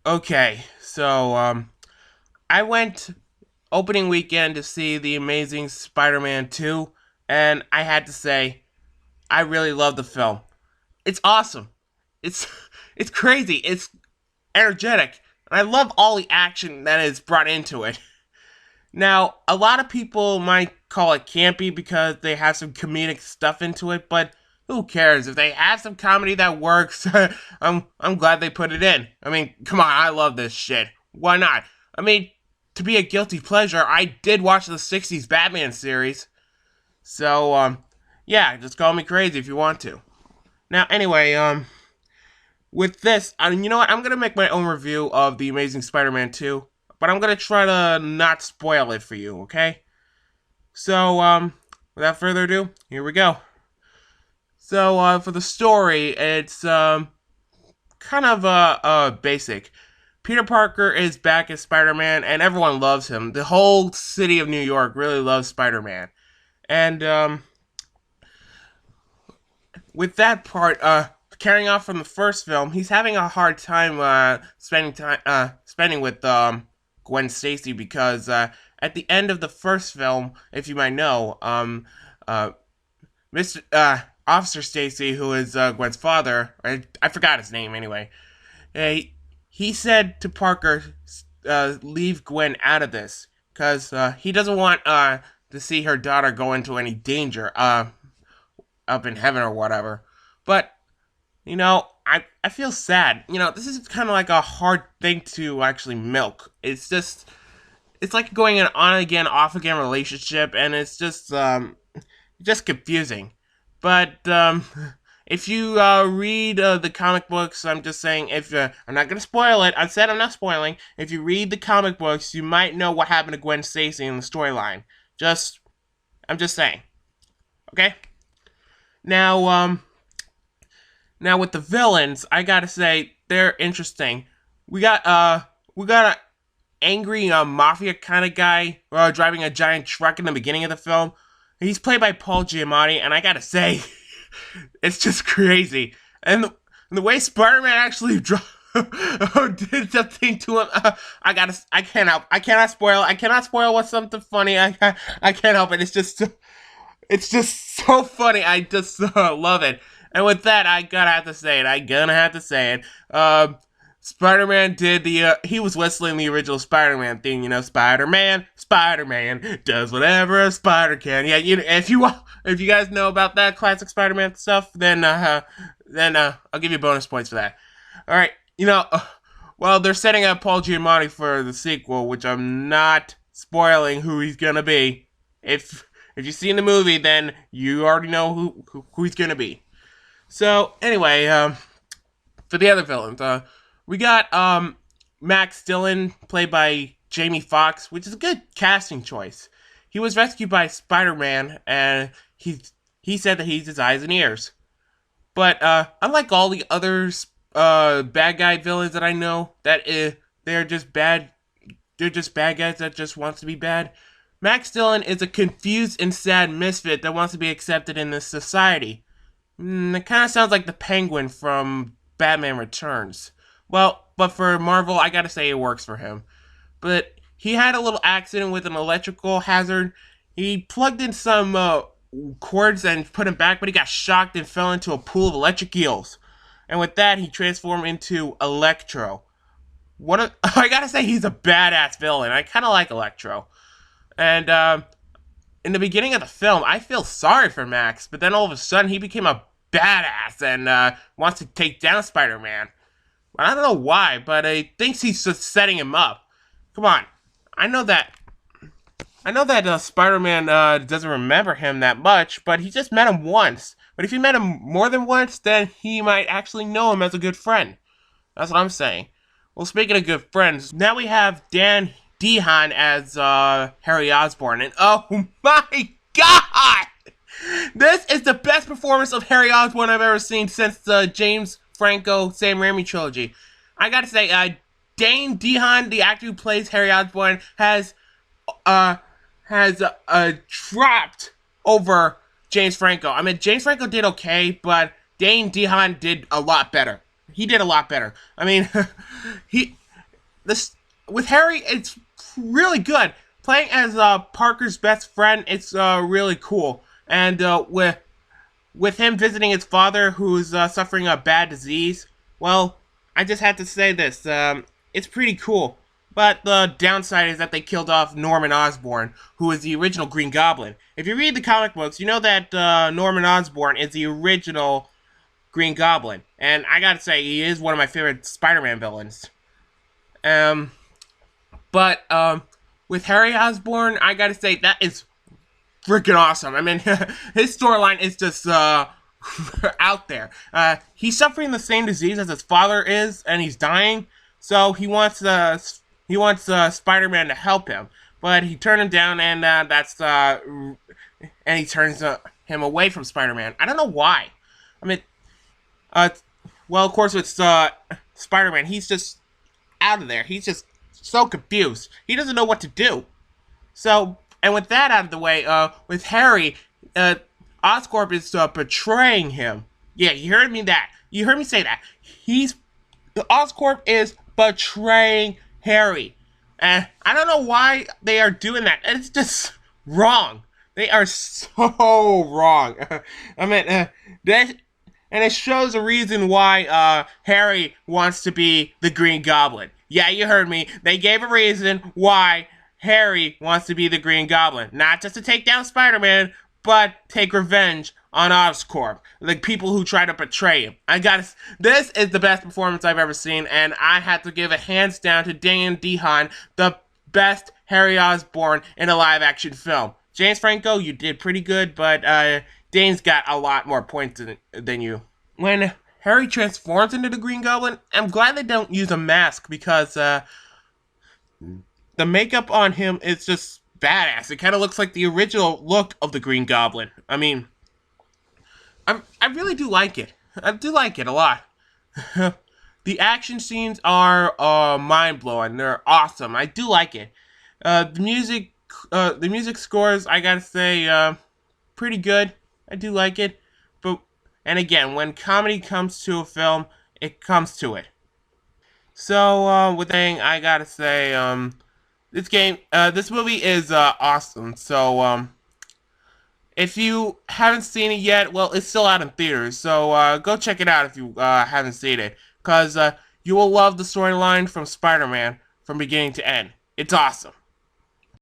Okay, I went opening weekend to see The Amazing Spider-Man 2, and I had to say, I really love the film. It's awesome. It's it's crazy. It's energetic. And I love all the action that is brought into it. Now, a lot of people might call it campy because they have some comedic stuff into it, but who cares? If they have some comedy that works, I'm glad they put it in. I mean, come on, I love this shit. Why not? I mean, to be a guilty pleasure, I did watch the 60s Batman series. So, yeah, just call me crazy if you want to. Now, anyway, with this, you know what? I'm gonna make my own review of The Amazing Spider-Man 2, but I'm gonna try to not spoil it for you, okay? So, without further ado, here we go. So, for the story, it's kind of basic. Peter Parker is back as Spider-Man, and everyone loves him. The whole city of New York really loves Spider-Man, and with that part, carrying off from the first film, he's having a hard time spending with Gwen Stacy because at the end of the first film, if you might know, uh, Mr. Officer Stacy, who is Gwen's father, I forgot his name anyway. He said to Parker, "Leave Gwen out of this, because he doesn't want to see her daughter go into any danger up in heaven or whatever." But I feel sad. This is kind of like a hard thing to actually milk. It's like going an on again, off again relationship, and it's just confusing. But if you read the comic books, I'm just saying, if I'm not gonna spoil it. I said I'm not spoiling. If you read the comic books, you might know what happened to Gwen Stacy in the storyline. I'm just saying. Okay. Now, now with the villains, I gotta say they're interesting. We got a angry mafia kind of guy driving a giant truck in the beginning of the film. He's played by Paul Giamatti, and I gotta say, it's just crazy. And the way Spider-Man actually did something to him, I cannot spoil what's something funny. I can't help it. It's just so funny. I just love it. And with that, I gotta have to say it. I gonna have to say it. Spider-Man did he was whistling the original Spider-Man theme. Spider-Man, Spider-Man does whatever a spider can. Yeah, if you guys know about that classic Spider-Man stuff, then I'll give you bonus points for that. All right, well, they're setting up Paul Giamatti for the sequel, which I'm not spoiling who he's gonna be. If you've seen the movie, then you already know who he's gonna be. So anyway, for the other villains, we got Max Dillon, played by Jamie Foxx, which is a good casting choice. He was rescued by Spider-Man, and he said that he's his eyes and ears. But unlike all the other bad guy villains that I know, that they're just bad. They're just bad guys that just wants to be bad. Max Dillon is a confused and sad misfit that wants to be accepted in this society. It kind of sounds like the Penguin from Batman Returns. Well, but for Marvel, I gotta say it works for him. But he had a little accident with an electrical hazard. He plugged in some cords and put him back, but he got shocked and fell into a pool of electric eels. And with that, he transformed into Electro. I gotta say, he's a badass villain. I kind of like Electro. And in the beginning of the film, I feel sorry for Max, but then all of a sudden he became a badass and wants to take down Spider-Man. I don't know why, but he thinks he's just setting him up. Come on, I know that. I know that Spider-Man doesn't remember him that much, but he just met him once. But if he met him more than once, then he might actually know him as a good friend. That's what I'm saying. Well, speaking of good friends, now we have Dan Dehan as Harry Osborn, and oh my god! This is the best performance of Harry Osborn I've ever seen since the James Franco Sam Raimi trilogy. I gotta say, Dane DeHaan, the actor who plays Harry Osborn, has dropped over James Franco. I mean, James Franco did okay, but Dane DeHaan did a lot better. He did a lot better. I mean, he this with Harry, it's really good. Playing as Parker's best friend, it's really cool. And with him visiting his father, who's suffering a bad disease, well, I just had to say this. It's pretty cool. But the downside is that they killed off Norman Osborn, who is the original Green Goblin. If you read the comic books, you know that Norman Osborn is the original Green Goblin. And I gotta say, he is one of my favorite Spider-Man villains. Um, but with Harry Osborn, I gotta say, that is freaking awesome. I mean, his storyline is just out there. He's suffering the same disease as his father is, and he's dying. So he wants Spider-Man to help him, but he turned him down, and and he turns him away from Spider-Man. I don't know why. I mean, uh, well, of course, it's Spider-Man. He's just out of there. He's just so confused. He doesn't know what to do. So, and with that out of the way, with Harry, Oscorp is betraying him. Yeah, you heard me that. You heard me say that. Oscorp is betraying Harry. And I don't know why they are doing that. It's just wrong. They are so wrong. I mean, that, and it shows a reason why Harry wants to be the Green Goblin. Yeah, you heard me. They gave a reason why Harry wants to be the Green Goblin. Not just to take down Spider-Man, but take revenge on Oscorp, the people who try to betray him. This is the best performance I've ever seen, and I have to give it hands down to Dan DeHaan, the best Harry Osborn in a live-action film. James Franco, you did pretty good, but Dane's got a lot more points than you. When Harry transforms into the Green Goblin, I'm glad they don't use a mask, because the makeup on him is just badass. It kind of looks like the original look of the Green Goblin. I mean, I really do like it. I do like it a lot. The action scenes are mind blowing. They're awesome. I do like it. The music scores, I gotta say, pretty good. I do like it. And again, when comedy comes to a film, it comes to it. So with that saying, I gotta say, this movie is awesome. So if you haven't seen it yet, well, it's still out in theaters. So go check it out if you haven't seen it, because you will love the storyline from Spider-Man from beginning to end. It's awesome.